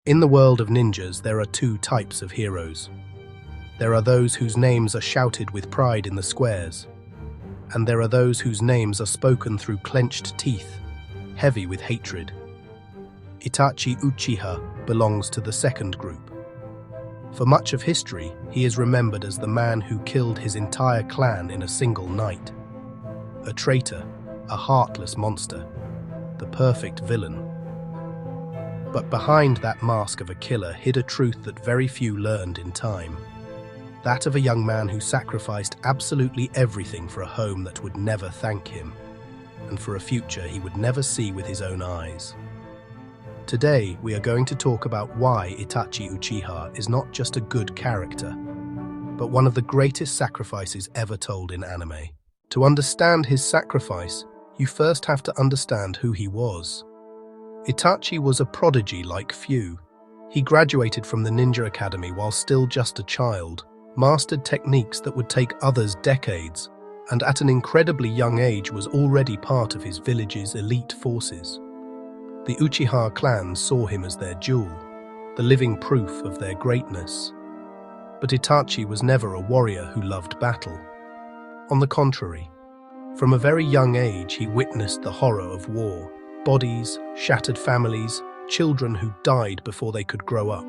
In the world of ninjas, there are two types of heroes. There are those whose names are shouted with pride in the squares, and there are those whose names are spoken through clenched teeth, heavy with hatred. Itachi Uchiha belongs to the second group. For much of history, he is remembered as the man who killed his entire clan in a single night. A traitor, a heartless monster, the perfect villain. But behind that mask of a killer hid a truth that very few learned in time. That of a young man who sacrificed absolutely everything for a home that would never thank him, and for a future he would never see with his own eyes. Today, we are going to talk about why Itachi Uchiha is not just a good character, but one of the greatest sacrifices ever told in anime. To understand his sacrifice, you first have to understand who he was. Itachi was a prodigy like few. He graduated from the Ninja Academy while still just a child, mastered techniques that would take others decades, and at an incredibly young age was already part of his village's elite forces. The Uchiha clan saw him as their jewel, the living proof of their greatness. But Itachi was never a warrior who loved battle. On the contrary, from a very young age he witnessed the horror of war, bodies, shattered families, children who died before they could grow up.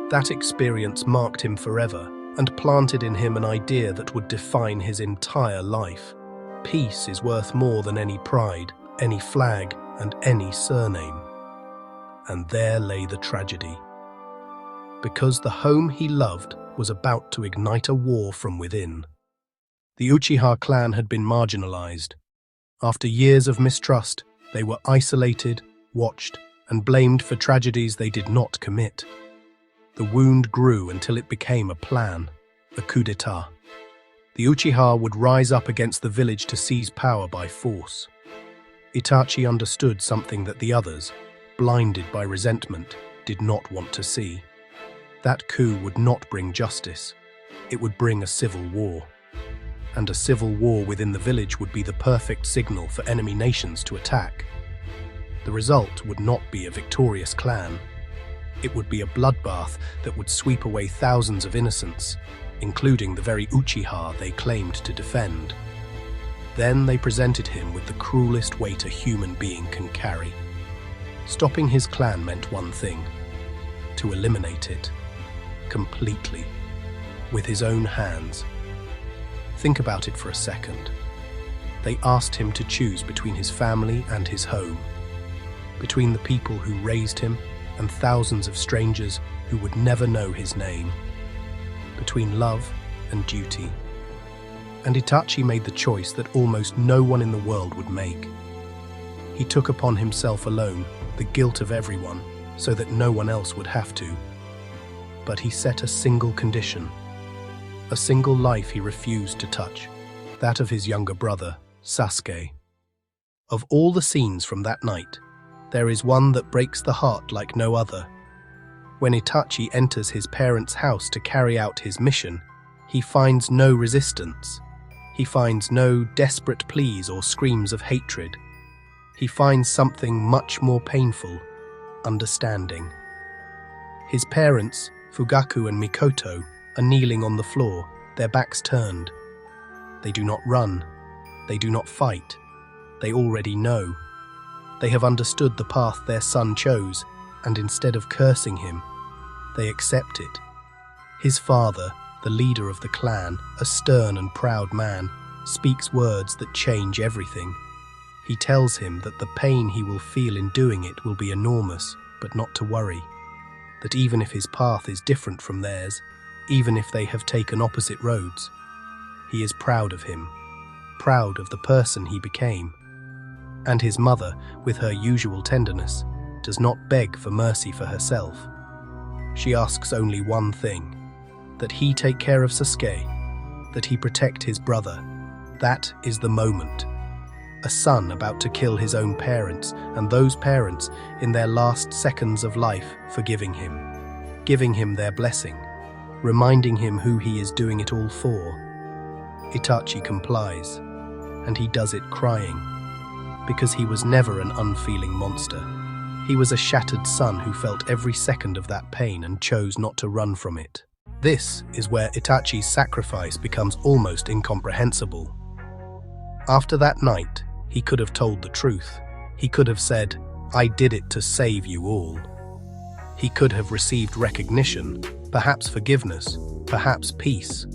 That experience marked him forever and planted in him an idea that would define his entire life. Peace is worth more than any pride, any flag, and any surname. And there lay the tragedy. Because the home he loved was about to ignite a war from within. The Uchiha clan had been marginalized. After years of mistrust, they were isolated, watched, and blamed for tragedies they did not commit. The wound grew until it became a plan, a coup d'etat. The Uchiha would rise up against the village to seize power by force. Itachi understood something that the others, blinded by resentment, did not want to see. That coup would not bring justice. It would bring a civil war. And a civil war within the village would be the perfect signal for enemy nations to attack. The result would not be a victorious clan. It would be a bloodbath that would sweep away thousands of innocents, including the very Uchiha they claimed to defend. Then they presented him with the cruelest weight a human being can carry. Stopping his clan meant one thing: to eliminate it. Completely. With his own hands. Think about it for a second. They asked him to choose between his family and his home, between the people who raised him and thousands of strangers who would never know his name, between love and duty. And Itachi made the choice that almost no one in the world would make. He took upon himself alone the guilt of everyone so that no one else would have to. But he set a single condition. A single life he refused to touch, that of his younger brother, Sasuke. Of all the scenes from that night, there is one that breaks the heart like no other. When Itachi enters his parents' house to carry out his mission, he finds no resistance. He finds no desperate pleas or screams of hatred. He finds something much more painful: understanding. His parents, Fugaku and Mikoto, are kneeling on the floor, their backs turned. They do not run. They do not fight. They already know. They have understood the path their son chose, and instead of cursing him, they accept it. His father, the leader of the clan, a stern and proud man, speaks words that change everything. He tells him that the pain he will feel in doing it will be enormous, but not to worry. That even if his path is different from theirs, even if they have taken opposite roads, he is proud of him, proud of the person he became. And his mother, with her usual tenderness, does not beg for mercy for herself. She asks only one thing: that he take care of Sasuke, that he protect his brother. That is the moment. A son about to kill his own parents, and those parents, in their last seconds of life, forgiving him, giving him their blessing, reminding him who he is doing it all for. Itachi complies, and he does it crying, because he was never an unfeeling monster. He was a shattered son who felt every second of that pain and chose not to run from it. This is where Itachi's sacrifice becomes almost incomprehensible. After that night, he could have told the truth. He could have said, "I did it to save you all." He could have received recognition, perhaps forgiveness, perhaps peace.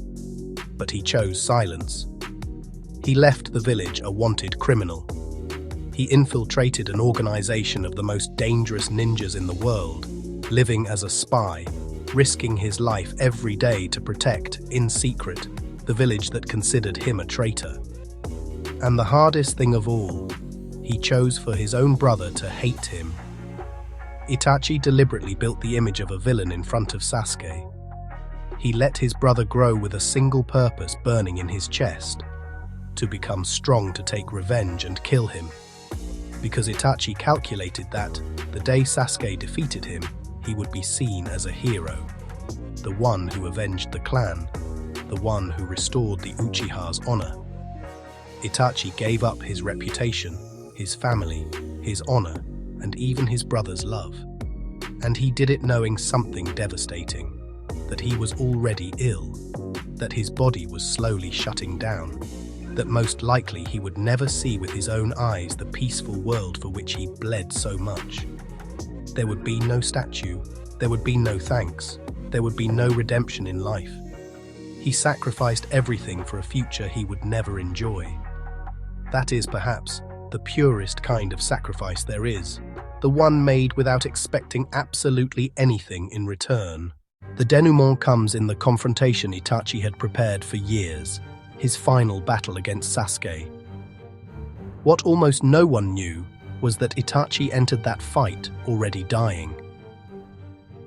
But he chose silence. He left the village a wanted criminal. He infiltrated an organization of the most dangerous ninjas in the world, living as a spy, risking his life every day to protect, in secret, the village that considered him a traitor. And the hardest thing of all, he chose for his own brother to hate him. Itachi deliberately built the image of a villain in front of Sasuke. He let his brother grow with a single purpose burning in his chest: to become strong to take revenge and kill him. Because Itachi calculated that, the day Sasuke defeated him, he would be seen as a hero. The one who avenged the clan, the one who restored the Uchiha's honor. Itachi gave up his reputation, his family, his honor, and even his brother's love. And he did it knowing something devastating: that he was already ill, that his body was slowly shutting down, that most likely he would never see with his own eyes the peaceful world for which he bled so much. There would be no statue, there would be no thanks, there would be no redemption in life. He sacrificed everything for a future he would never enjoy. That is perhaps the purest kind of sacrifice there is, the one made without expecting absolutely anything in return. The denouement comes in the confrontation Itachi had prepared for years, his final battle against Sasuke. What almost no one knew was that Itachi entered that fight already dying.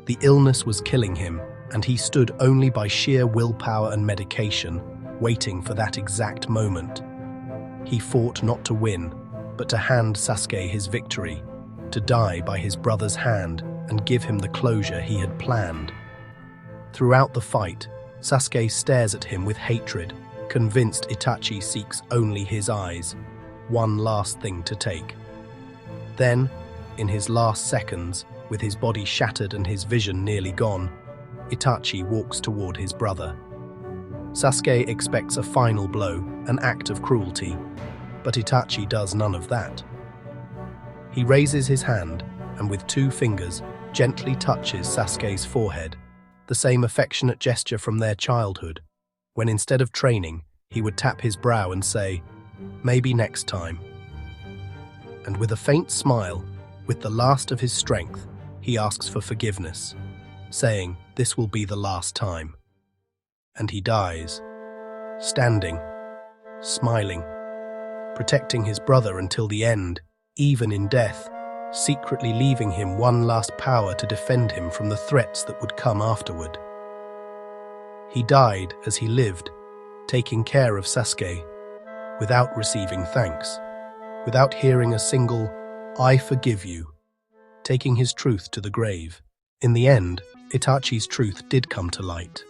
The illness was killing him, and he stood only by sheer willpower and medication, waiting for that exact moment. He fought not to win, but to hand Sasuke his victory, to die by his brother's hand and give him the closure he had planned. Throughout the fight, Sasuke stares at him with hatred, convinced Itachi seeks only his eyes, one last thing to take. Then, in his last seconds, with his body shattered and his vision nearly gone, Itachi walks toward his brother. Sasuke expects a final blow, an act of cruelty, but Itachi does none of that. He raises his hand and with 2 fingers gently touches Sasuke's forehead, the same affectionate gesture from their childhood, when instead of training, he would tap his brow and say, "Maybe next time." And with a faint smile, with the last of his strength, he asks for forgiveness, saying, "This will be the last time." And he dies, standing, smiling, protecting his brother until the end, even in death, secretly leaving him one last power to defend him from the threats that would come afterward. He died as he lived, taking care of Sasuke, without receiving thanks, without hearing a single "I forgive you," taking his truth to the grave. In the end, Itachi's truth did come to light.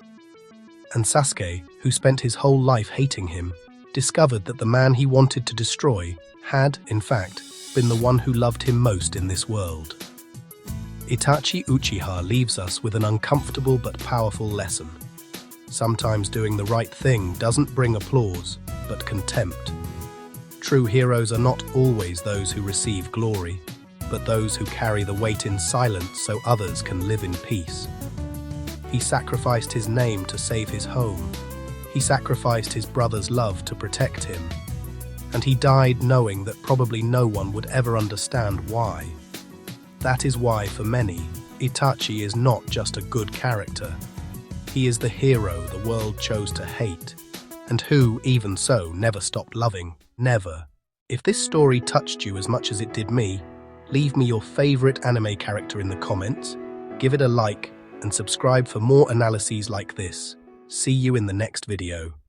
And Sasuke, who spent his whole life hating him, discovered that the man he wanted to destroy had, in fact, been the one who loved him most in this world. Itachi Uchiha leaves us with an uncomfortable but powerful lesson. Sometimes doing the right thing doesn't bring applause, but contempt. True heroes are not always those who receive glory, but those who carry the weight in silence so others can live in peace. He sacrificed his name to save his home. He sacrificed his brother's love to protect him. And he died knowing that probably no one would ever understand why. That is why, for many, Itachi is not just a good character. He is the hero the world chose to hate, and who, even so, never stopped loving. Never. If this story touched you as much as it did me, leave me your favorite anime character in the comments, give it a like, and subscribe for more analyses like this. See you in the next video.